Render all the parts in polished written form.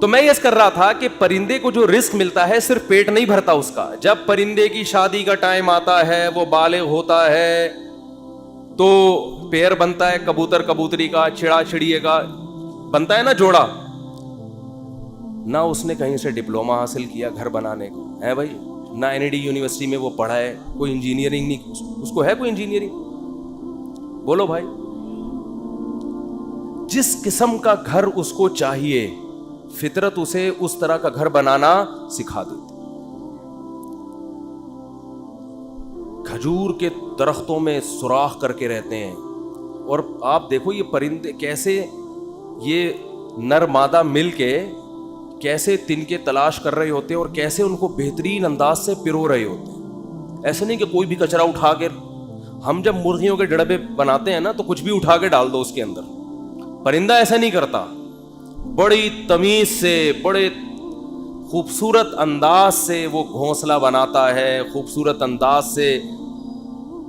تو میں یہ کر رہا تھا کہ پرندے کو جو رزق ملتا ہے صرف پیٹ نہیں بھرتا اس کا. جب پرندے کی شادی کا ٹائم آتا ہے, وہ بالغ ہوتا ہے, تو پیر بنتا ہے کبوتر کبوتری کا, چڑا چڑیے کا بنتا ہے نا جوڑا. نہ اس نے کہیں سے ڈپلوما حاصل کیا گھر بنانے کو ہے بھائی, نہ NID یونیورسٹی میں وہ پڑھا ہے, کوئی انجینئرنگ نہیں, اس کو ہے کوئی انجینئرنگ؟ بولو بھائی. جس قسم کا گھر اس کو چاہیے فطرت اسے اس طرح کا گھر بنانا سکھا دیتی. کھجور کے درختوں میں سوراخ کر کے رہتے ہیں, اور آپ دیکھو یہ پرندے کیسے, یہ نر مادہ مل کے کیسے تنکے تلاش کر رہے ہوتے ہیں, اور کیسے ان کو بہترین انداز سے پرو رہے ہوتے ہیں. ایسے نہیں کہ کوئی بھی کچرا اٹھا کے, ہم جب مرغیوں کے ڈڑبے بناتے ہیں نا تو کچھ بھی اٹھا کے ڈال دو اس کے اندر. پرندہ ایسا نہیں کرتا, بڑی تمیز سے, بڑے خوبصورت انداز سے وہ گھونسلہ بناتا ہے, خوبصورت انداز سے,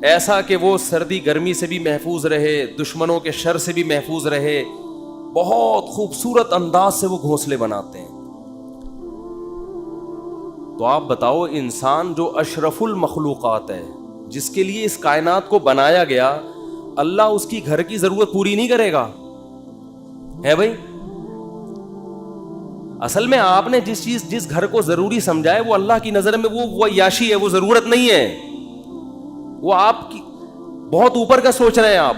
ایسا کہ وہ سردی گرمی سے بھی محفوظ رہے, دشمنوں کے شر سے بھی محفوظ رہے. بہت خوبصورت انداز سے وہ گھونسلے بناتے ہیں. تو آپ بتاؤ, انسان جو اشرف المخلوقات ہے, جس کے لیے اس کائنات کو بنایا گیا, اللہ اس کی گھر کی ضرورت پوری نہیں کرے گا ہے بھائی؟ اصل میں آپ نے جس گھر کو ضروری سمجھا ہے وہ اللہ کی نظر میں وہ عیاشی ہے, وہ ضرورت نہیں ہے. وہ آپ کی بہت اوپر کا سوچ رہے ہیں آپ.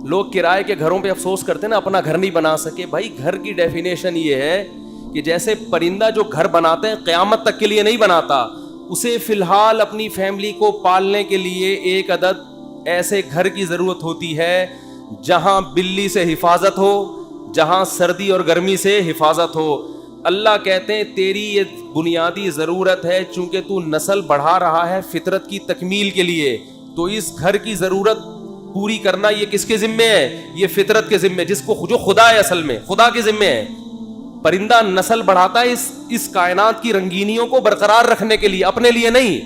لوگ کرائے کے گھروں پہ افسوس کرتے ہیں نا, اپنا گھر نہیں بنا سکے. بھائی گھر کی ڈیفینیشن یہ ہے کہ جیسے پرندہ جو گھر بناتے ہیں قیامت تک کے لیے نہیں بناتا, اسے فی الحال اپنی فیملی کو پالنے کے لیے ایک عدد ایسے گھر کی ضرورت ہوتی ہے جہاں بلی سے حفاظت ہو, جہاں سردی اور گرمی سے حفاظت ہو. اللہ کہتے ہیں تیری یہ بنیادی ضرورت ہے, چونکہ تو نسل بڑھا رہا ہے فطرت کی تکمیل کے لیے, تو اس گھر کی ضرورت پوری کرنا یہ کس کے ذمے ہے؟ یہ فطرت کے ذمے, جس کو جو خدا ہے, اصل میں خدا کے ذمے ہے. پرندہ نسل بڑھاتا ہے اس کائنات کی رنگینیوں کو برقرار رکھنے کے لیے, اپنے لیے نہیں.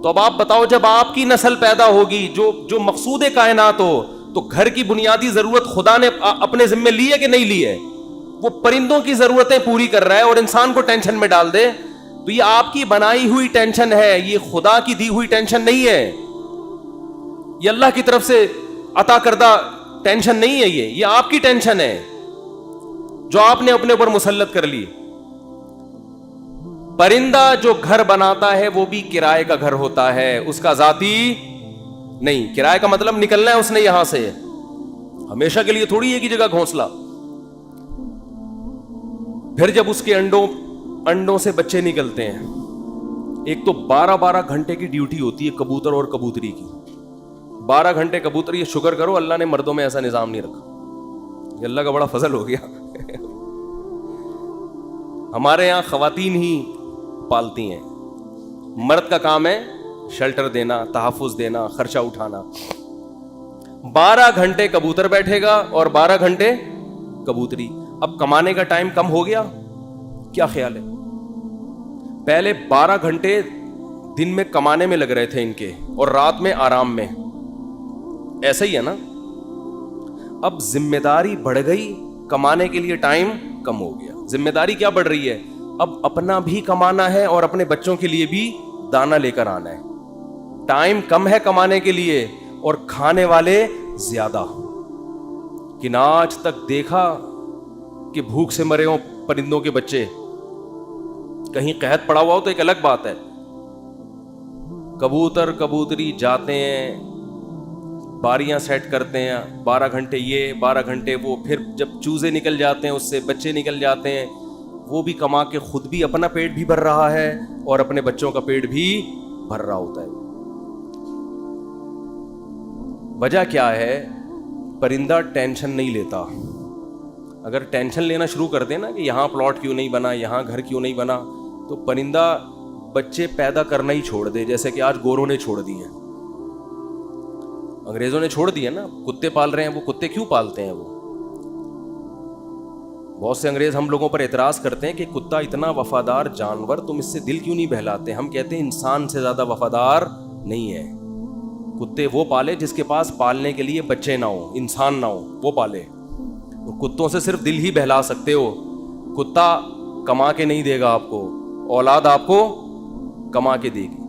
تو اب آپ بتاؤ, جب آپ کی نسل پیدا ہوگی جو مقصود کائنات ہو, تو گھر کی بنیادی ضرورت خدا نے اپنے ذمے لی ہے کہ نہیں لی ہے؟ وہ پرندوں کی ضرورتیں پوری کر رہا ہے اور انسان کو ٹینشن میں ڈال دے. تو یہ آپ کی بنائی ہوئی ٹینشن ہے, یہ خدا کی دی ہوئی ٹینشن نہیں ہے, یہ اللہ کی طرف سے عطا کردہ ٹینشن نہیں ہے. یہ آپ کی ٹینشن ہے جو آپ نے اپنے اوپر مسلط کر لی. پرندہ جو گھر بناتا ہے وہ بھی کرائے کا گھر ہوتا ہے, اس کا ذاتی نہیں. کرائے کا مطلب نکلنا ہے اس نے یہاں سے, ہمیشہ کے لیے تھوڑی ایک ہی جگہ گھونسلہ. پھر جب اس کے انڈوں سے بچے نکلتے ہیں, ایک تو 12 گھنٹے کی ڈیوٹی ہوتی ہے کبوتر اور کبوتری کی. 12 گھنٹے کبوتر, یہ شکر کرو اللہ نے مردوں میں ایسا نظام نہیں رکھا, یہ اللہ کا بڑا فضل ہو گیا. ہمارے یہاں خواتین ہی پالتی ہیں, مرد کا کام ہے شیلٹر دینا, تحفظ دینا, خرچہ اٹھانا. 12 گھنٹے کبوتر بیٹھے گا اور 12 گھنٹے کبوتری. اب کمانے کا ٹائم کم ہو گیا, کیا خیال ہے؟ پہلے 12 گھنٹے دن میں کمانے میں لگ رہے تھے ان کے, اور رات میں آرام میں. ایسا ہی ہے نا. اب ذمہ داری بڑھ گئی, کمانے کے لیے ٹائم کم ہو گیا. ذمہ داری کیا بڑھ رہی ہے؟ اب اپنا بھی کمانا ہے اور اپنے بچوں کے لیے بھی دانا لے کر آنا ہے. ٹائم کم ہے کمانے کے لیے اور کھانے والے زیادہ. کہ نہ آج تک دیکھا کہ بھوک سے مرے ہوں پرندوں کے بچے. کہیں قحط پڑا ہوا ہو تو ایک الگ بات ہے. کبوتر کبوتری جاتے ہیں, باریاں سیٹ کرتے ہیں, 12 گھنٹے یہ 12 گھنٹے وہ, پھر جب چوزے نکل جاتے ہیں اس سے بچے نکل جاتے ہیں, وہ بھی کما کے خود بھی اپنا پیٹ بھی بھر رہا ہے اور اپنے بچوں کا پیٹ بھی بھر رہا ہوتا ہے. وجہ کیا ہے؟ پرندہ ٹینشن نہیں لیتا. اگر ٹینشن لینا شروع کر دیں نا کہ یہاں پلاٹ کیوں نہیں بنا, یہاں گھر کیوں نہیں بنا, تو پرندہ بچے پیدا کرنا ہی چھوڑ دے. جیسے کہ آج گوروں نے چھوڑ دی ہیں, انگریزوں نے چھوڑ دیا نا. کتے پال رہے ہیں, وہ کتے کیوں پالتے ہیں؟ وہ بہت سے انگریز ہم لوگوں پر اعتراض کرتے ہیں کہ کتا اتنا وفادار جانور, تم اس سے دل کیوں نہیں بہلاتے؟ ہم کہتے ہیں انسان سے زیادہ وفادار نہیں ہے. کتے وہ پالے جس کے پاس پالنے کے لیے بچے نہ ہو, انسان نہ ہو, وہ پالے. اور کتوں سے صرف دل ہی بہلا سکتے ہو. کتا کما کے نہیں دے گا آپ کو, اولاد آپ کو کما کے دے گی.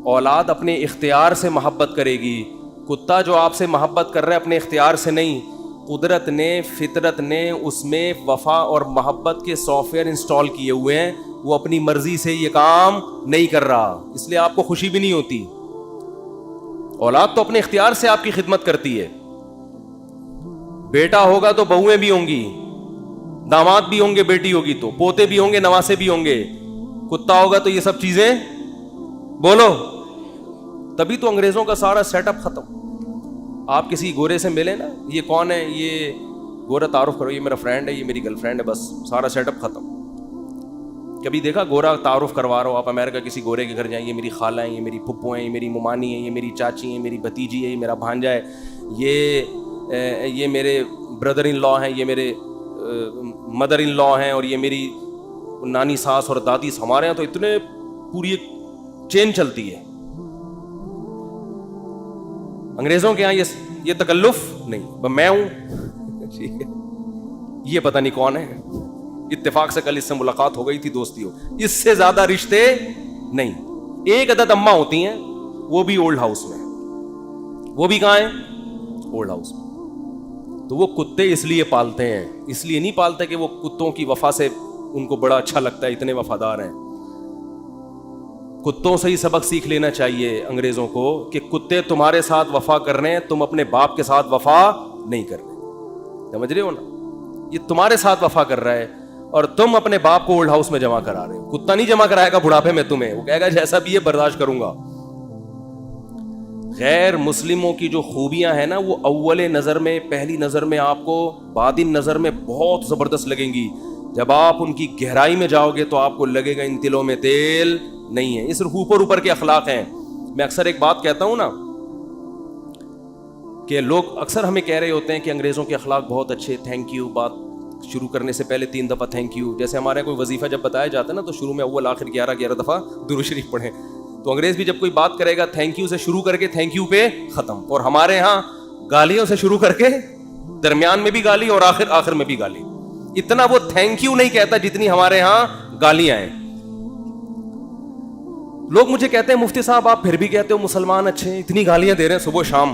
اولاد اپنے اختیار سے محبت کرے گی, کتا جو آپ سے محبت کر رہا ہے اپنے اختیار سے نہیں, قدرت نے, فطرت نے اس میں وفا اور محبت کے سافٹ ویئر انسٹال کیے ہوئے ہیں, وہ اپنی مرضی سے یہ کام نہیں کر رہا, اس لیے آپ کو خوشی بھی نہیں ہوتی. اولاد تو اپنے اختیار سے آپ کی خدمت کرتی ہے. بیٹا ہوگا تو بہویں بھی ہوں گی, داماد بھی ہوں گے, بیٹی ہوگی تو پوتے بھی ہوں گے, نواسے بھی ہوں گے. کتا ہوگا تو یہ سب چیزیں بولو. تبھی تو انگریزوں کا سارا سیٹ اپ ختم. آپ کسی گورے سے ملے نا, یہ کون ہے, یہ گورا, تعارف کرو, یہ میرا فرینڈ ہے, یہ میری گرل فرینڈ ہے, بس سارا سیٹ اپ ختم. کبھی دیکھا گورا تعارف کروا رہا ہو آپ امریکہ کسی گورے کے گھر جائیں, یہ میری خالہ ہیں, یہ میری پھپھو ہیں, یہ میری ممانی ہیں, یہ میری چاچی ہیں, میری بھتیجی ہے, یہ میرا بھانجا ہے, یہ میرے بردر ان لا ہیں, یہ میرے مدر ان لا ہیں, اور یہ میری نانی ساس اور دادی. ہمارے یہاں تو اتنے پوری ایک چین چلتی ہے. انگریزوں کے یہاں یہ تکلف نہیں, میں ہوں, یہ پتہ نہیں کون ہے, اتفاق سے کل اس سے ملاقات ہو گئی تھی, دوستی ہو, اس سے زیادہ رشتے نہیں. ایک عدد اماں ہوتی ہیں, وہ بھی اولڈ ہاؤس میں. وہ بھی کہاں ہیں؟ اولڈ ہاؤس میں. تو وہ کتے اس لیے پالتے ہیں, اس لیے نہیں پالتے کہ وہ کتوں کی وفا سے ان کو بڑا اچھا لگتا ہے, اتنے وفادار ہیں. کتوں سے ہی سبق سیکھ لینا چاہیے انگریزوں کو کہ کتے تمہارے ساتھ وفا کر رہے ہیں, تم اپنے باپ کے ساتھ وفا نہیں کر رہے. سمجھ رہے ہو نا, یہ تمہارے ساتھ وفا کر رہا ہے اور تم اپنے باپ کو اولڈ ہاؤس میں جمع کرا رہے ہو. کتا نہیں جمع کرائے گا بڑھاپے میں تمہیں, وہ کہے گا جیسا بھی یہ برداشت کروں گا. غیر مسلموں کی جو خوبیاں ہیں نا, وہ اول نظر میں, پہلی نظر میں آپ کو, بعدین نظر میں بہت زبردست لگیں گی. جب آپ ان کی گہرائی میں جاؤ گے تو آپ کو لگے گا ان تلوں میں تیل نہیں ہے. یہ صرف اوپر کے اخلاق ہیں. میں اکثر ایک بات کہتا ہوں نا, کہ لوگ اکثر ہمیں کہہ رہے ہوتے ہیں کہ انگریزوں کے اخلاق بہت اچھے, تھینک یو, بات شروع کرنے سے پہلے 3 دفعہ تھینک یو. جیسے ہمارے کوئی وظیفہ جب بتایا جاتا ہے نا, تو شروع میں اول آخر 11 دفعہ درود شریف پڑھیں. تو انگریز بھی جب کوئی بات کرے گا تھینک یو سے شروع کر کے تھینک یو پہ ختم. اور ہمارے ہاں گالیوں سے شروع کر کے درمیان میں بھی گالی اور آخر میں بھی گالی. اتنا وہ تھینک یو نہیں کہتا جتنی ہمارے ہاں گالیاں ہیں. لوگ مجھے کہتے ہیں مفتی صاحب آپ پھر بھی کہتے ہو مسلمان اچھے ہیں, اتنی گالیاں دے رہے ہیں صبح شام,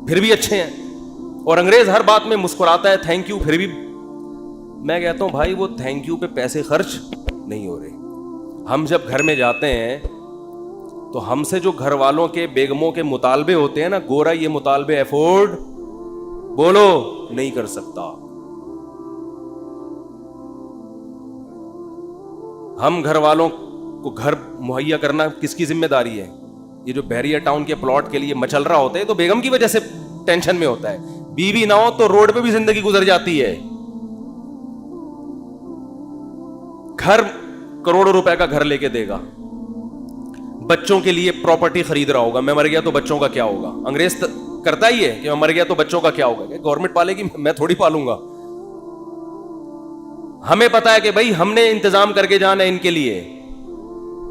پھر بھی اچھے ہیں. اور انگریز ہر بات میں مسکراتا ہے تھینک یو, پھر بھی. میں کہتا ہوں بھائی وہ تھینک یو پہ پیسے خرچ نہیں ہو رہے. ہم جب گھر میں جاتے ہیں تو ہم سے جو گھر والوں کے, بیگموں کے مطالبے ہوتے ہیں نا, گورا یہ مطالبے افورڈ بولو نہیں کر سکتا. ہم گھر والوں کو گھر مہیا کرنا کس کی ذمہ داری ہے؟ یہ جو بحریہ ٹاؤن کے پلاٹ کے لیے مچل رہا ہوتا ہے تو بیگم کی وجہ سے ٹینشن میں ہوتا ہے. بیوی نہ ہو تو روڈ پہ بھی زندگی گزر جاتی ہے. گھر کروڑوں روپے کا گھر لے کے دے گا, بچوں کے لیے پراپرٹی خرید رہا ہوگا, میں مر گیا تو بچوں کا کیا ہوگا. انگریز کرتا ہی ہے کہ میں مر گیا تو بچوں کا کیا ہوگا. گورنمنٹ پالے گی, میں تھوڑی پالوں گا. ہمیں پتا ہے کہ بھائی ہم نے انتظام کر کے جانا ہے ان کے لیے.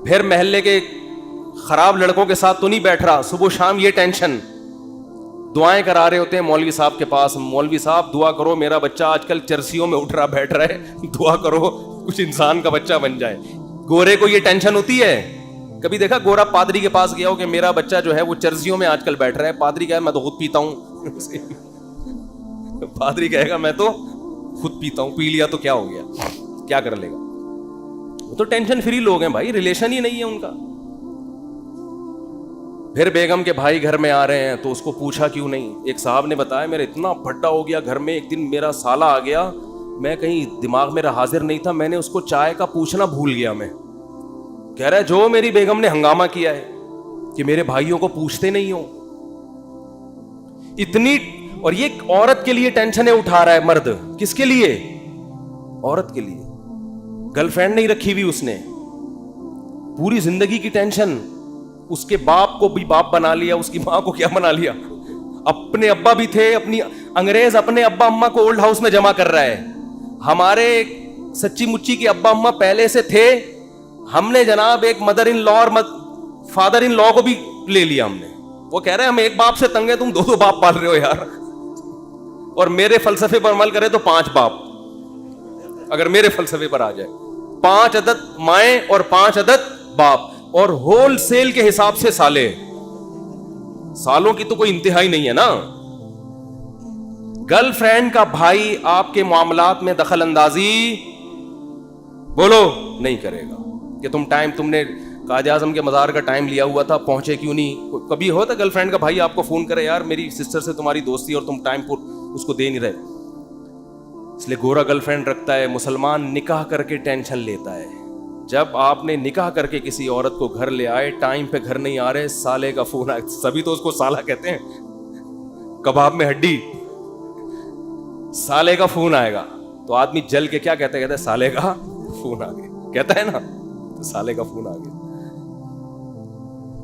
پھر محلے کے خراب لڑکوں کے ساتھ تو نہیں بیٹھ رہا, صبح شام یہ ٹینشن. دعائیں کرا رہے ہوتے ہیں مولوی صاحب کے پاس, مولوی صاحب دعا کرو میرا بچہ آج کل چرسیوں میں اٹھ رہا بیٹھ رہا ہے, دعا کرو کچھ انسان کا بچہ بن جائے. گورے کو یہ ٹینشن ہوتی ہے. کبھی دیکھا گورا پادری کے پاس گیا ہو کہ میرا بچہ جو ہے وہ چرسیوں میں آج کل بیٹھ رہا ہے؟ پادری کہے میں تو خود پیتا ہوں. پادری کہے گا میں تو خود پیتا ہوں, پی لیا تو کیا ہو گیا, کیا کر لے گا. وہ تو ٹینشن فری لوگ ہیں بھائی, ریلیشن ہی نہیں ہے ان کا. پھر بیگم کے بھائی گھر میں آ رہے ہیں تو اس کو پوچھا کیوں نہیں. ایک صاحب نے بتایا میرا اتنا بھٹا ہو گیا گھر میں, ایک دن میرا سالہ آ گیا, میں کہیں دماغ میرا حاضر نہیں تھا, میں نے اس کو چائے کا پوچھنا بھول گیا. میں کہہ رہا ہے جو میری بیگم نے ہنگامہ کیا ہے کہ میرے بھائیوں کو پوچھتے نہیں ہو اتنی. اور یہ عورت کے لیے ٹینشنیں اٹھا رہا ہے مرد. کس کے لیے؟ عورت کے لیے. گرل فرینڈ نہیں رکھی ہوئی اس نے, پوری زندگی کی ٹینشن. اس کے باپ کو بھی باپ بنا لیا, اس کی ماں کو کیا بنا لیا, اپنے ابا بھی تھے. اپنی انگریز اپنے ابا اماں کو اولڈ ہاؤس میں جمع کر رہا ہے. ہمارے سچی مچی کے ابا اماں پہلے سے تھے, ہم نے جناب ایک مدر ان لا اور فادر ان لا کو بھی لے لیا ہم نے. وہ کہہ رہے ہیں ہم ایک باپ سے تنگ ہیں, تم 2 باپ پال رہے ہو یار, اور میرے فلسفے پر عمل کرے تو 5 باپ. اگر میرے فلسفے پر آ جائے. 5 عدد مائیں اور 5 عدد باپ, اور ہول سیل کے حساب سے سالے. سالوں کی تو کوئی انتہائی نہیں ہے نا. گرل فرینڈ کا بھائی آپ کے معاملات میں دخل اندازی بولو نہیں کرے گا کہ تم نے قائد اعظم کے مزار کا ٹائم لیا ہوا تھا, پہنچے کیوں نہیں. کبھی ہوتا گرل فرینڈ کا بھائی آپ کو فون کرے, یار میری سسٹر سے تمہاری دوستی اور تم ٹائم پر اس کو دے نہیں رہے. اس لیے گورا گرل فرینڈ رکھتا ہے. مسلمان نکاح کر کے ٹینشن لیتا ہے. جب آپ نے نکاح کر کے کسی عورت کو گھر لے آئے, ٹائم پہ گھر نہیں آ رہے, سالے کا فون آئے. سبھی تو اس کو سالہ کہتے ہیں, کباب میں ہڈی. سالے کا فون آئے گا تو آدمی جل کے کیا کہتا ہے سالے کا فون آ گیا, کہتا ہے نا, سالے کا فون آ گیا.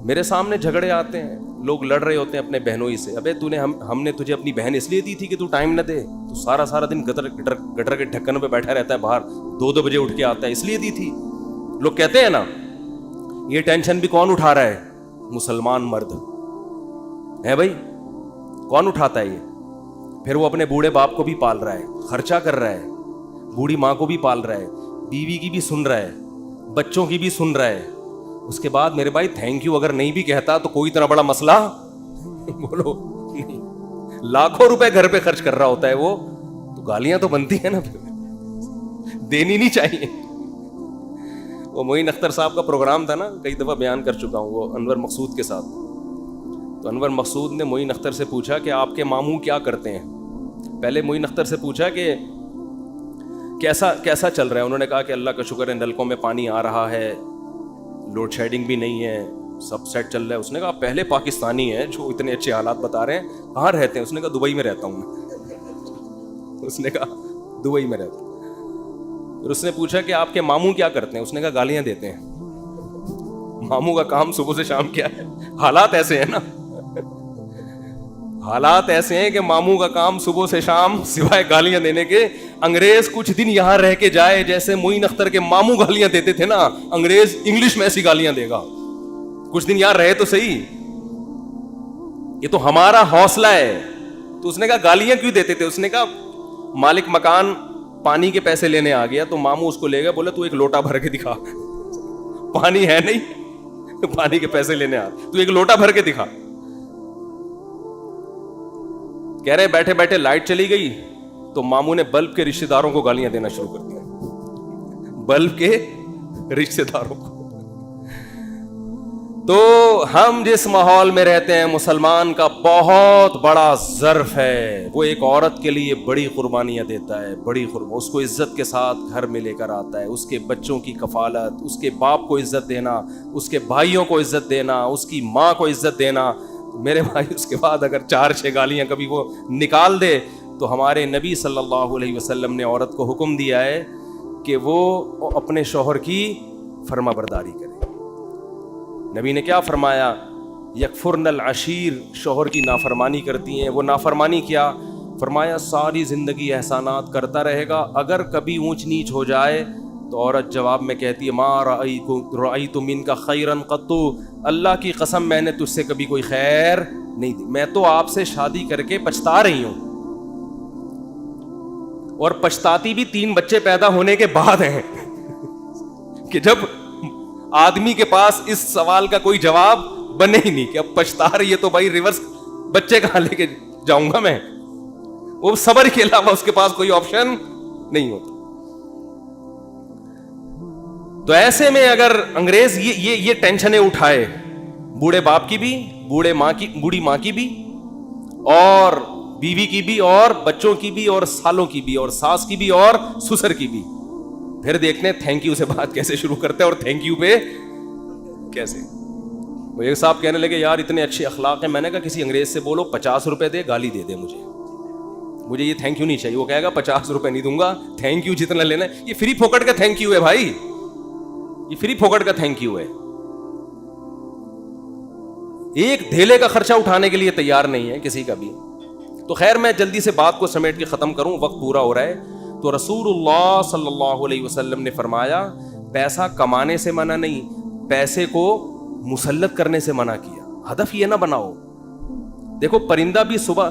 میرے سامنے جھگڑے آتے ہیں, لوگ لڑ رہے ہوتے ہیں اپنے بہنوں ہی سے. ابے ہم نے تجھے اپنی بہن اس لیے دی تھی کہ تو ٹائم نہ دے, تو سارا دن گٹر کے ڈھکن پہ بیٹھا رہتا ہے باہر, 2 بجے اٹھ کے آتا ہے, اس لیے دی تھی. لوگ کہتے ہیں نا یہ ٹینشن بھی کون اٹھا رہا ہے, مسلمان مرد ہے بھائی. کون اٹھاتا ہے یہ؟ پھر وہ اپنے بوڑھے باپ کو بھی پال رہا ہے, خرچہ کر رہا ہے, بوڑھی ماں کو بھی پال رہا ہے, بیوی کی بھی سن رہا ہے, بچوں کی بھی سن رہا ہے. اس کے بعد میرے بھائی تھینک یو اگر نہیں بھی کہتا تو کوئی اتنا بڑا مسئلہ بولو نہیں. لاکھوں روپے گھر پہ خرچ کر رہا ہوتا ہے وہ, تو گالیاں تو بنتی ہیں نا, دینی نہیں چاہیے. وہ معین اختر صاحب کا پروگرام تھا نا, کئی دفعہ بیان کر چکا ہوں, وہ انور مقصود کے ساتھ. تو انور مقصود نے معین اختر سے پوچھا کہ آپ کے ماموں کیا کرتے ہیں. پہلے معین اختر سے پوچھا کہ کیسا چل رہا ہے. انہوں نے کہا کہ اللہ کا شکر ہے, نلکوں میں پانی آ رہا ہے, لوڈ شیڈنگ بھی نہیں ہے, سب سیٹ چل رہا ہے. اس نے کہا پہلے پاکستانی ہیں جو اتنے اچھے حالات بتا رہے ہیں, کہاں رہتے ہیں؟ اس نے کہا دبئی میں رہتا ہوں. اس نے کہا دبئی میں رہتا ہوں. پھر اس نے پوچھا کہ آپ کے ماموں کیا کرتے ہیں؟ اس نے کہا گالیاں دیتے ہیں. ماموں کا کام صبح سے شام کیا ہے؟ حالات ایسے ہیں نا, حالات ایسے ہیں کہ ماموں کا کام صبح سے شام سوائے گالیاں دینے کے. انگریز کچھ دن یہاں رہ کے جائے, جیسے معین اختر کے ماموں گالیاں دیتے تھے نا, انگریز انگلش میں ایسی گالیاں دے گا. کچھ دن یہاں رہے تو صحیح, یہ تو ہمارا حوصلہ ہے. تو اس نے کہا گالیاں کیوں دیتے تھے؟ اس نے کہا مالک مکان پانی کے پیسے لینے آ گیا تو ماموں اس کو لے گیا, بولے تو ایک لوٹا بھر کے دکھا. پانی ہے نہیں, پانی کے پیسے لینے آ, تو ایک لوٹا بھر کے دکھا. کہہ رہے بیٹھے بیٹھے لائٹ چلی گئی تو ماموں نے بلب کے رشتہ داروں کو گالیاں دینا شروع کر دیا. بلب کے رشتہ داروں کو. تو ہم جس ماحول میں رہتے ہیں, مسلمان کا بہت بڑا ظرف ہے. وہ ایک عورت کے لیے بڑی قربانیاں دیتا ہے, بڑی اس کو عزت کے ساتھ گھر میں لے کر آتا ہے. اس کے بچوں کی کفالت, اس کے باپ کو عزت دینا, اس کے بھائیوں کو عزت دینا, اس کی ماں کو عزت دینا. میرے بھائی اس کے بعد اگر 4-6 گالیاں کبھی وہ نکال دے تو ہمارے نبی صلی اللہ علیہ وسلم نے عورت کو حکم دیا ہے کہ وہ اپنے شوہر کی فرما برداری کرے. نبی نے کیا فرمایا؟ یکفرن العشیر, شوہر کی نافرمانی کرتی ہیں. وہ نافرمانی کیا فرمایا؟ ساری زندگی احسانات کرتا رہے گا, اگر کبھی اونچ نیچ ہو جائے تو عورت جواب میں کہتی ہے ما رأیت منک خیرا قط, اللہ کی قسم میں نے تجھ سے کبھی کوئی خیر نہیں دی. میں تو آپ سے شادی کر کے پچھتا رہی ہوں, اور پچھتاتی بھی 3 بچے پیدا ہونے کے بعد ہیں. کہ جب آدمی کے پاس اس سوال کا کوئی جواب بنے ہی نہیں کہ اب پچھتا رہی ہے تو بھائی ریورس بچے کہاں لے کے جاؤں گا میں, وہ صبر کے علاوہ اس کے پاس کوئی آپشن نہیں ہوتا. تو ایسے میں اگر انگریز یہ ٹینشنیں اٹھائے, بوڑھے باپ کی بھی, بوڑھی ماں کی بھی, اور بیوی کی بھی, اور بچوں کی بھی, اور سالوں کی بھی, اور ساس کی بھی, اور سسر کی بھی, پھر دیکھتے ہیں تھینک یو سے بات کیسے شروع کرتے ہیں, اور تھینک یو پہ کیسے. وہ ایک صاحب کہنے لگے یار اتنے اچھے اخلاق ہیں. میں نے کہا کسی انگریز سے بولو 50 روپے دے, گالی دے دے مجھے یہ تھینک یو نہیں چاہیے. وہ کہے گا 50 روپے نہیں دوں گا, تھینک یو جتنا لینا ہے. یہ فری پھوکٹ کا تھینک یو ہے بھائی, یہ فری پھوکٹ کا تھینک یو ہے. ایک دھیلے کا خرچہ اٹھانے کے لیے تیار نہیں ہے کسی کا بھی. تو خیر میں جلدی سے بات کو سمیٹ کے ختم کروں, وقت پورا ہو رہا ہے. تو رسول اللہ صلی اللہ علیہ وسلم نے فرمایا پیسہ کمانے سے منع نہیں, پیسے کو مسلط کرنے سے منع کیا. ہدف یہ نہ بناؤ. دیکھو پرندہ بھی صبح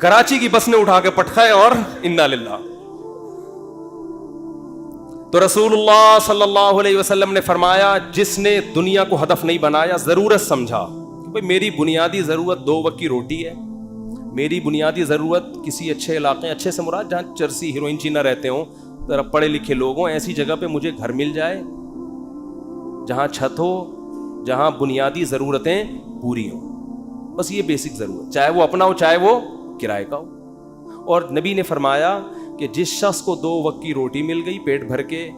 کراچی کی بس نے اٹھا کے پٹکھائے اور انا للہ. تو رسول اللہ صلی اللہ علیہ وسلم نے فرمایا جس نے دنیا کو ہدف نہیں بنایا, ضرورت سمجھا کہ بھئی میری بنیادی ضرورت 2 وقت کی روٹی ہے, میری بنیادی ضرورت کسی اچھے علاقے, اچھے سے مراد جہاں چرسی ہیروئن نہ رہتے ہوں, ذرا پڑھے لکھے لوگ ہوں, ایسی جگہ پہ مجھے گھر مل جائے جہاں چھت ہو, جہاں بنیادی ضرورتیں پوری ہوں. بس یہ بیسک ضرورت, چاہے وہ اپنا ہو چاہے وہ کرائے کا ہو. اور نبی نے فرمایا کہ جس شخص کو 2 وقت کی روٹی مل گئی, پیٹ بھر کے,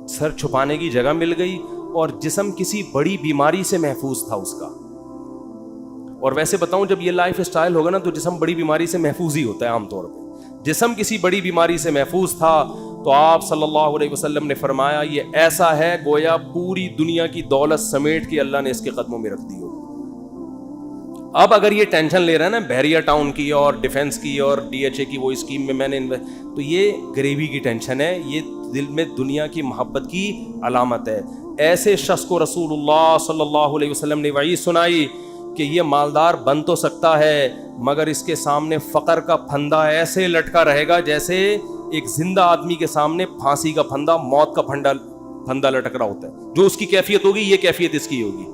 سر چھپانے کی جگہ مل گئی, اور جسم کسی بڑی بیماری سے محفوظ تھا اس کا. اور ویسے بتاؤں جب یہ لائف اسٹائل ہوگا نا تو جسم بڑی بیماری سے محفوظ ہی ہوتا ہے عام طور پہ. جسم کسی بڑی بیماری سے محفوظ تھا تو آپ صلی اللہ علیہ وسلم نے فرمایا یہ ایسا ہے گویا پوری دنیا کی دولت سمیٹ کے اللہ نے اس کے قدموں میں رکھ دی ہو. اب اگر یہ ٹینشن لے رہا ہے نا بحریہ ٹاؤن کی اور ڈیفنس کی اور DHA کی وہ اسکیم میں نے تو یہ غریبی کی ٹینشن ہے, یہ دل میں دنیا کی محبت کی علامت ہے. ایسے شخص کو رسول اللہ صلی اللہ علیہ وسلم نے وعید سنائی کہ یہ مالدار بن تو سکتا ہے مگر اس کے سامنے فقر کا پھندا ایسے لٹکا رہے گا جیسے ایک زندہ آدمی کے سامنے پھانسی کا پھندا, موت کا پھندا لٹک رہا ہوتا ہے. جو اس کی کیفیت ہوگی یہ کیفیت اس کی ہوگی.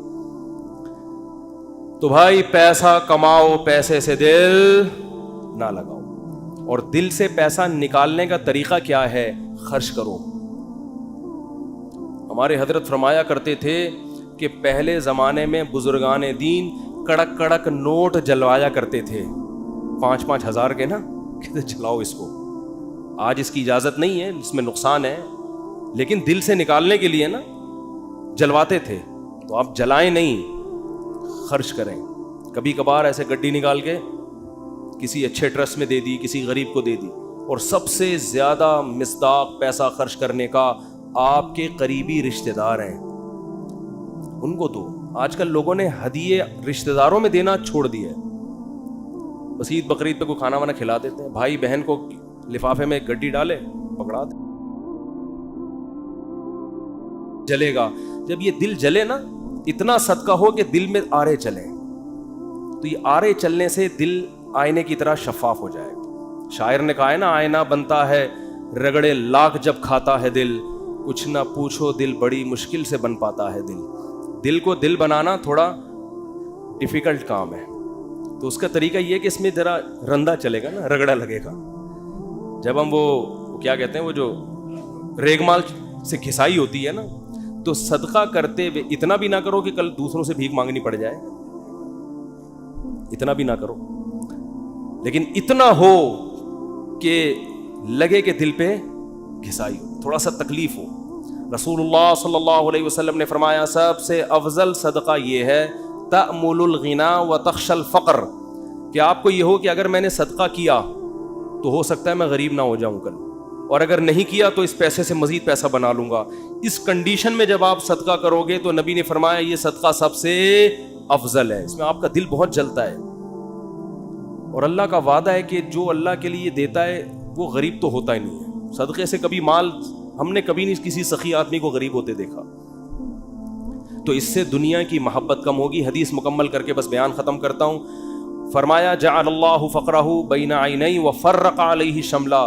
تو بھائی پیسہ کماؤ, پیسے سے دل نہ لگاؤ. اور دل سے پیسہ نکالنے کا طریقہ کیا ہے؟ خرچ کرو. ہمارے حضرت فرمایا کرتے تھے کہ پہلے زمانے میں بزرگان دین کڑک کڑک نوٹ جلوایا کرتے تھے 5-5 ہزار کے نا, کہتے جلاؤ اس کو. آج اس کی اجازت نہیں ہے, اس میں نقصان ہے, لیکن دل سے نکالنے کے لیے نا جلواتے تھے. تو آپ جلائیں نہیں, خرچ کریں. کبھی کبھار ایسے گڈی نکال کے کسی اچھے ٹرسٹ میں دے دی, کسی غریب کو دے دی. اور سب سے زیادہ مصداق پیسہ خرچ کرنے کا آپ کے قریبی رشتہ دار ہیں, ان کو دو. آج کل لوگوں نے ہدیے رشتہ داروں میں دینا چھوڑ دیا ہے. بس عید بقرعید پہ کوئی کھانا وانا کھلا دیتے ہیں, بھائی بہن کو لفافے میں گڈی ڈالے پکڑا دے, جلے گا. جب یہ دل جلے نا, اتنا صدقہ ہو کہ دل میں آرے چلیں, تو یہ آرے چلنے سے دل آئینے کی طرح شفاف ہو جائے گا. شاعر نے کہا ہے نا, آئینہ بنتا ہے رگڑے لاکھ جب کھاتا ہے دل, کچھ نہ پوچھو دل بڑی مشکل سے بن پاتا ہے دل. دل کو دل بنانا تھوڑا ڈیفیکلٹ کام ہے. تو اس کا طریقہ یہ کہ اس میں ذرا رندا چلے گا نا, رگڑا لگے گا. جب ہم وہ کیا کہتے ہیں, وہ جو ریگمال سے گھسائی ہوتی ہے نا, تو صدقہ کرتے ہوئے اتنا بھی نہ کرو کہ کل دوسروں سے بھیک مانگنی پڑ جائے, اتنا بھی نہ کرو, لیکن اتنا ہو کہ لگے کہ دل پہ گھسائی ہو, تھوڑا سا تکلیف ہو. رسول اللہ صلی اللہ علیہ وسلم نے فرمایا سب سے افضل صدقہ یہ ہے تأمل الغنا وتخشى الفقر, کہ آپ کو یہ ہو کہ اگر میں نے صدقہ کیا تو ہو سکتا ہے میں غریب نہ ہو جاؤں کل, اور اگر نہیں کیا تو اس پیسے سے مزید پیسہ بنا لوں گا. اس کنڈیشن میں جب آپ صدقہ کرو گے تو نبی نے فرمایا یہ صدقہ سب سے افضل ہے. اس میں آپ کا دل بہت جلتا ہے, اور اللہ کا وعدہ ہے کہ جو اللہ کے لیے دیتا ہے وہ غریب تو ہوتا ہی نہیں ہے. صدقے سے کبھی مال ہم نے کبھی نہیں کسی سخی آدمی کو غریب ہوتے دیکھا. تو اس سے دنیا کی محبت کم ہوگی. حدیث مکمل کر کے بس بیان ختم کرتا ہوں. فرمایا جعل اللہ فقرہ بین عینی وفرق علیہ شملا,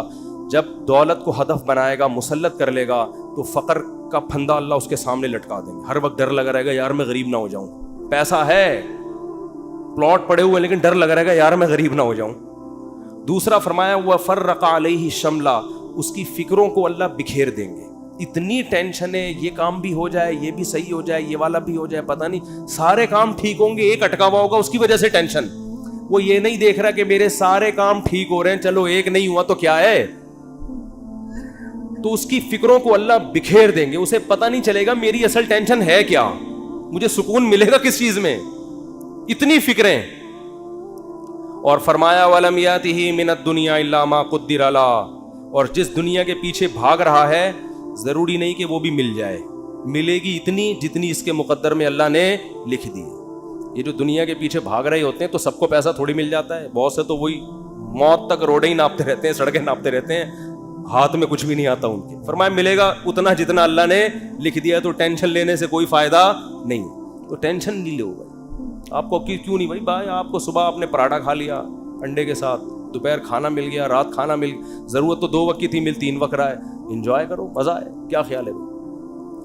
جب دولت کو ہدف بنائے گا, مسلط کر لے گا, تو فقر کا پھندا اللہ اس کے سامنے لٹکا دیں گے. ہر وقت ڈر لگا رہے گا یار میں غریب نہ ہو جاؤں. پیسہ ہے, پلاٹ پڑے ہوئے, لیکن ڈر لگا رہے گا یار میں غریب نہ ہو جاؤں. دوسرا فرمایا وفرق علیہ شملا, اس کی فکروں کو اللہ بکھیر دیں گے. اتنی ٹینشن ہے, یہ کام بھی ہو جائے, یہ بھی صحیح ہو جائے, یہ والا بھی ہو جائے, پتہ نہیں سارے کام ٹھیک ہوں گے, ایک اٹکا ہوا ہوگا اس کی وجہ سے ٹینشن. وہ یہ نہیں دیکھ رہا کہ میرے سارے کام ٹھیک ہو رہے ہیں, چلو ایک نہیں ہوا تو کیا ہے. تو اس کی فکروں کو اللہ بکھیر دیں گے, اسے پتہ نہیں چلے گا میری اصل ٹینشن ہے کیا, مجھے سکون ملے گا کس چیز میں, اتنی فکریں. اور فرمایا وَلَمْ يَأْتِهِ مِنَ الدُّنْيَا إِلَّا مَا قُدِّرَ لَهُ, اور جس دنیا کے پیچھے بھاگ رہا ہے ضروری نہیں کہ وہ بھی مل جائے, ملے گی اتنی جتنی اس کے مقدر میں اللہ نے لکھ دی. یہ جو دنیا کے پیچھے بھاگ رہے ہوتے ہیں تو سب کو پیسہ تھوڑی مل جاتا ہے. بہت سے تو وہی موت تک روڈیں ہی ناپتے رہتے ہیں, سڑکیں ناپتے رہتے ہیں, ہاتھ میں کچھ بھی نہیں آتا ان کے. فرمایا ملے گا اتنا جتنا اللہ نے لکھ دیا, تو ٹینشن لینے سے کوئی فائدہ نہیں. تو ٹینشن نہیں لو بھائی. آپ کو کیوں نہیں بھائی, آپ کو صبح آپ نے پراٹھا کھا لیا انڈے کے ساتھ, دوپہر کھانا مل گیا, رات کھانا مل گیا, ضرورت تو 2 وقت کی تھی, مل 3 وقت رہا ہے, انجوائے کرو, مزہ ہے, کیا خیال ہے؟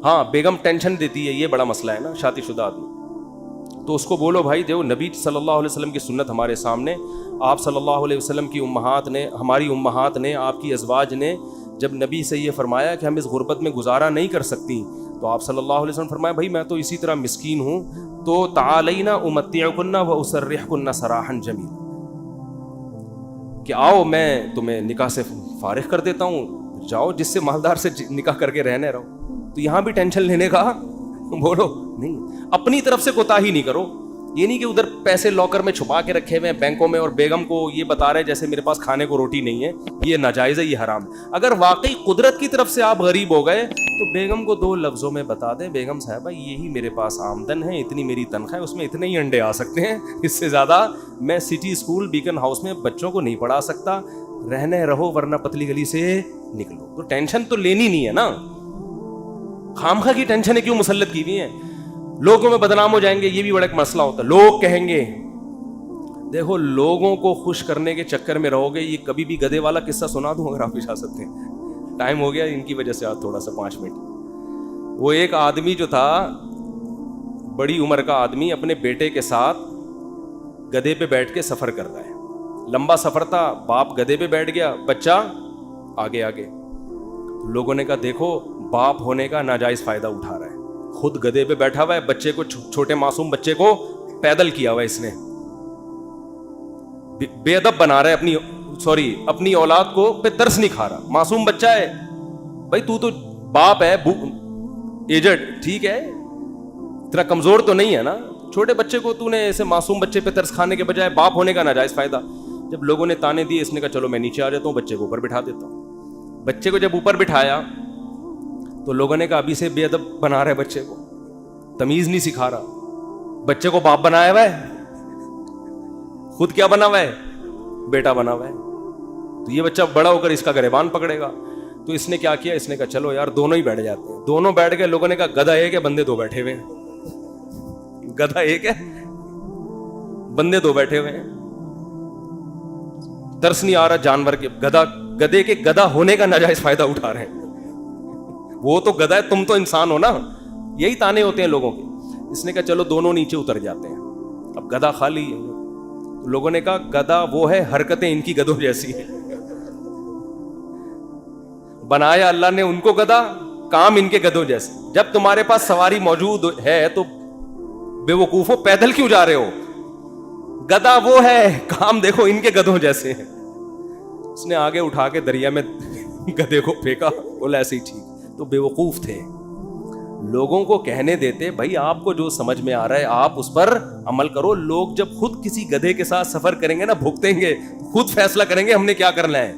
ہاں بیگم ٹینشن دیتی ہے, یہ بڑا مسئلہ ہے نا شادی شدہ آدمی, تو اس کو بولو بھائی جو نبی صلی اللہ علیہ وسلم کی سنت ہمارے سامنے, آپ صلی اللہ علیہ وسلم کی امہات نے, ہماری امہات نے, آپ کی ازواج نے جب نبی سے یہ فرمایا کہ ہم اس غربت میں گزارا نہیں کر سکتی, تو آپ صلی اللہ علیہ وسلم فرمایا بھائی میں تو اسی طرح مسکین ہوں, تو تعالینا امتعکن و اسرحکن سراحا جمیلا, کہ آؤ میں تمہیں نکاح سے فارغ کر دیتا ہوں, جاؤ جس سے مالدار سے نکاح کر کے رہنے رہو. تو یہاں بھی ٹینشن لینے کا بولو نہیں, اپنی طرف سے کوتاہی نہیں کرو. یہ نہیں کہ ادھر پیسے لاکر میں چھپا کے رکھے ہوئے ہیں بینکوں میں, اور بیگم کو یہ بتا رہے جیسے میرے پاس کھانے کو روٹی نہیں ہے, یہ ناجائز ہے, یہ حرام. اگر واقعی قدرت کی طرف سے آپ غریب ہو گئے تو بیگم کو 2 لفظوں میں بتا دیں, بیگم صاحبہ یہی میرے پاس آمدن ہے, اتنی میری تنخواہ ہے, اس میں اتنے ہی انڈے آ سکتے ہیں, اس سے زیادہ میں سٹی اسکول بیکن ہاؤس میں بچوں کو نہیں پڑھا سکتا, رہنے رہو ورنہ پتلی گلی سے نکلو. تو ٹینشن تو لینی نہیں ہے نا, خامخواہ کی ٹینشنیں کیوں مسلط کی ہوئی ہیں؟ لوگوں میں بدنام ہو جائیں گے, یہ بھی بڑا ایک مسئلہ ہوتا ہے. لوگ کہیں گے, دیکھو لوگوں کو خوش کرنے کے چکر میں رہو گے. یہ کبھی بھی گدھے والا قصہ سنا دوں اگر آپ اجازت دیں؟ ٹائم ہو گیا ان کی وجہ سے, آج تھوڑا سا 5 منٹ. وہ ایک آدمی جو تھا, بڑی عمر کا آدمی, اپنے بیٹے کے ساتھ گدھے پہ بیٹھ کے سفر کر رہا ہے. لمبا سفر تھا, باپ گدھے پہ بیٹھ گیا, بچہ آگے آگے. لوگوں نے کہا دیکھو باپ ہونے کا ناجائز فائدہ اٹھا رہا ہے, خود گدھے پہ بیٹھا ہوا ہے, بچے کو, چھوٹے معصوم بچے کو پیدل کیا ہوا ہے اس نے, بے ادب بنا رہا ہے اپنی اولاد کو, پہ ترس نہیں کھا رہا. معصوم بچہ ہے بھائی, تو باپ ہے ایجڈ, ٹھیک ہے, تیرا کمزور تو نہیں ہے نا, چھوٹے بچے کو تو نے ایسے معصوم بچے پہ ترس کھانے کے بجائے باپ ہونے کا ناجائز فائدہ. جب لوگوں نے تانے دیے, اس نے کہا چلو میں نیچے آ جاتا ہوں, بچے کو اوپر بٹھا دیتا ہوں. بچے کو جب اوپر بٹھایا تو لوگوں نے کہا ابھی سے بے ادب بنا رہا ہے بچے کو, تمیز نہیں سکھا رہا, بچے کو باپ بنایا ہوا ہے, خود کیا بنا ہوا ہے, بیٹا بنا ہوا ہے. تو یہ بچہ بڑا ہو کر اس کا گریبان پکڑے گا. تو اس نے کیا کیا, اس نے کہا چلو یار دونوں ہی بیٹھ جاتے ہیں. دونوں بیٹھ گئے. لوگوں نے کہا گدھا ایک ہے, بندے 2 بیٹھے ہوئے ہیں. گدھا ایک ہے, بندے 2 بیٹھے ہوئے ہیں. ترس نہیں آ رہا جانور کے, گدھے کے گدھا ہونے کا ناجائز فائدہ اٹھا رہے ہیں. وہ تو گدھا ہے, تم تو انسان ہو نا. یہی تانے ہوتے ہیں لوگوں کے. اس نے کہا چلو دونوں نیچے اتر جاتے ہیں. اب گدھا خالی ہے. لوگوں نے کہا گدھا وہ ہے, حرکتیں ان کی گدھوں جیسی ہیں. بنایا اللہ نے ان کو گدھا, کام ان کے گدھوں جیسے. جب تمہارے پاس سواری موجود ہے تو بے وقوفو پیدل کیوں جا رہے ہو؟ گدھا وہ ہے, کام دیکھو ان کے گدھوں جیسے ہیں. اس نے آگے اٹھا کے دریا میں گدھے کو پھینکا, بولا ایسے ہی ٹھیک. تو بے وقوف تھے. لوگوں کو کہنے دیتے بھائی آپ کو جو سمجھ میں آ رہا ہے آپ اس پر عمل کرو. لوگ جب خود کسی گدھے کے ساتھ سفر کریں گے نا, بھگتیں گے, خود فیصلہ کریں گے ہم نے کیا کرنا ہے.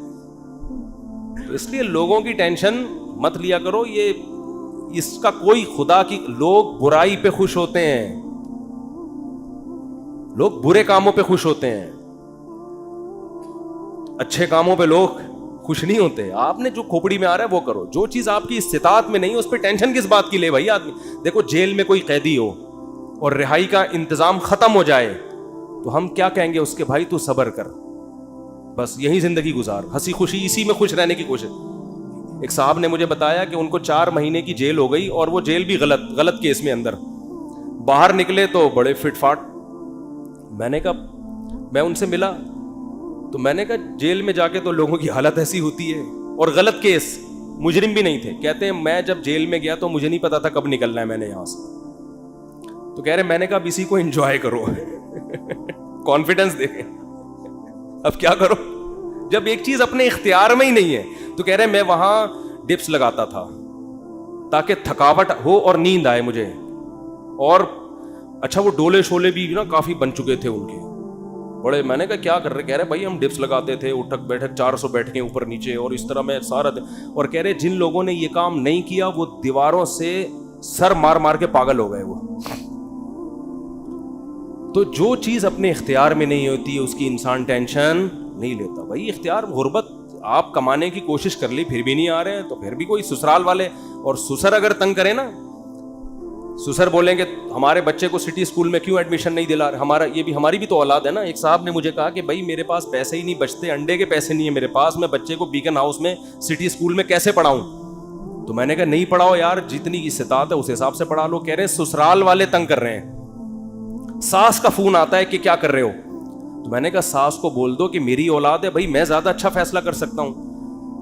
تو اس لیے لوگوں کی ٹینشن مت لیا کرو. یہ اس کا کوئی خدا کی, لوگ برائی پہ خوش ہوتے ہیں, لوگ برے کاموں پہ خوش ہوتے ہیں, اچھے کاموں پہ لوگ خوش نہیں ہوتے. آپ نے جو کھوپڑی میں آ رہا ہے وہ کرو. جو چیز آپ کی استطاعت میں نہیں اس پہ ٹینشن کس بات کی لے بھائی آدمی. دیکھو جیل میں کوئی قیدی ہو اور رہائی کا انتظام ختم ہو جائے تو ہم کیا کہیں گے اس کے, بھائی تو صبر کر, بس یہی زندگی گزار, ہنسی خوشی اسی میں خوش رہنے کی کوشش. ایک صاحب نے مجھے بتایا کہ ان کو 4 مہینے کی جیل ہو گئی, اور وہ جیل بھی غلط کیس میں اندر. باہر نکلے تو بڑے فٹ فاٹ. میں نے کہا, میں ان سے ملا تو میں نے کہا جیل میں جا کے تو لوگوں کی حالت ایسی ہوتی ہے, اور غلط کیس, مجرم بھی نہیں تھے. کہتے ہیں میں جب جیل میں گیا تو مجھے نہیں پتا تھا کب نکلنا ہے میں نے یہاں سے. تو کہہ رہے میں نے کہا اسی کو انجوائے کرو, کانفیڈنس دیکھیں. اب کیا کرو جب ایک چیز اپنے اختیار میں ہی نہیں ہے. تو کہہ رہے میں وہاں ڈپس لگاتا تھا تاکہ تھکاوٹ ہو اور نیند آئے مجھے. اور اچھا وہ ڈولے شولے بھی نا کافی بن چکے تھے ان کے بڑے. میں نے کہا کیا کر رہے؟ کہہ رہے بھائی ہم ڈپس لگاتے تھے, اٹھک بیٹھک 400 بیٹھیں اوپر نیچے, اور اس طرح میں سارا دن. اور کہہ رہے جن لوگوں نے یہ کام نہیں کیا وہ دیواروں سے سر مار مار کے پاگل ہو گئے وہ. تو جو چیز اپنے اختیار میں نہیں ہوتی ہے اس کی انسان ٹینشن نہیں لیتا. بھائی اختیار, غربت آپ کمانے کی کوشش کر لی پھر بھی نہیں آ رہے ہیں تو پھر بھی کوئی سسرال والے, اور سسر اگر تنگ کرے نا, سسر بولیں گے ہمارے بچے کو سٹی اسکول میں کیوں ایڈمیشن نہیں دلا رہے, ہماری بھی تو اولاد ہے نا. ایک صاحب نے مجھے کہا کہ بھائی میرے پاس پیسے ہی نہیں بچتے, انڈے کے پیسے نہیں ہیں میرے پاس, میں بچے کو بیکن ہاؤس میں سٹی اسکول میں کیسے پڑھاؤں؟ تو میں نے کہا نہیں پڑھاؤ یار, جتنی استطاعت ہے اس حساب سے پڑھا لو. کہہ رہے ہیں سسرال والے تنگ کر رہے ہیں, ساس کا فون آتا ہے کہ کیا کر رہے ہو. تو میں نے کہا ساس کو بول دو کہ میری اولاد ہے بھائی, میں زیادہ اچھا فیصلہ کر سکتا ہوں.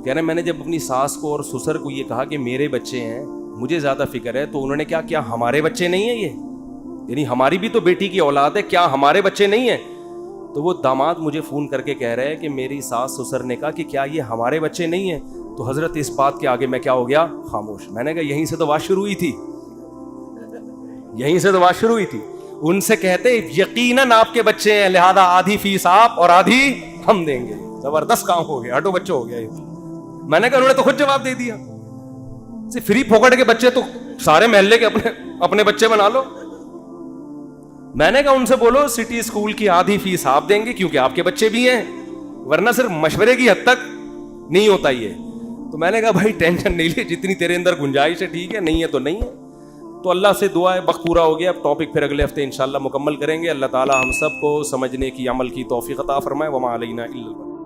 کہہ رہے ہیں میں نے جب اپنی ساس کو اور سسر کو یہ کہا کہ میرے بچے ہیں, مجھے زیادہ فکر ہے, تو انہوں نے کیا ہمارے بچے نہیں ہیں یہ, یعنی ہماری بھی تو بیٹی کی اولاد ہے, کیا ہمارے بچے نہیں ہیں؟ تو وہ داماد مجھے فون کر کے کہہ رہے ہیں کہ میری ساس سسر نے کہا کہ کیا یہ ہمارے بچے نہیں ہیں. تو حضرت اس بات کے آگے میں کیا ہو گیا, خاموش. میں نے کہا یہیں سے تو بات شروع ہوئی تھی, یہیں سے تو بات شروع ہوئی تھی. ان سے کہتے یقیناً آپ کے بچے ہیں, لہذا آدھی فیس آپ اور آدھی ہم دیں گے. زبردست کام ہو گیا, ہٹو بچے ہو گیا یہ. میں نے کہا انہوں نے تو خود جواب دے دیا, فری پھوکٹ کے بچے تو سارے محلے کے اپنے بچے بنا لو. میں نے کہا ان سے بولو سٹی اسکول کی آدھی فیس آپ دیں گے کیونکہ آپ کے بچے بھی ہیں, ورنہ صرف مشورے کی حد تک نہیں ہوتا یہ. تو میں نے کہا بھائی ٹینشن نہیں لے, جتنی تیرے اندر گنجائش ہے ٹھیک ہے, نہیں ہے تو نہیں ہے. تو اللہ سے دعا ہے, وقت پورا ہو گیا, اب ٹاپک پھر اگلے ہفتے انشاءاللہ مکمل کریں گے. اللہ تعالی ہم سب کو سمجھنے کی, عمل کی توفیق عطا فرمائے. وما علینا الا البلاغ.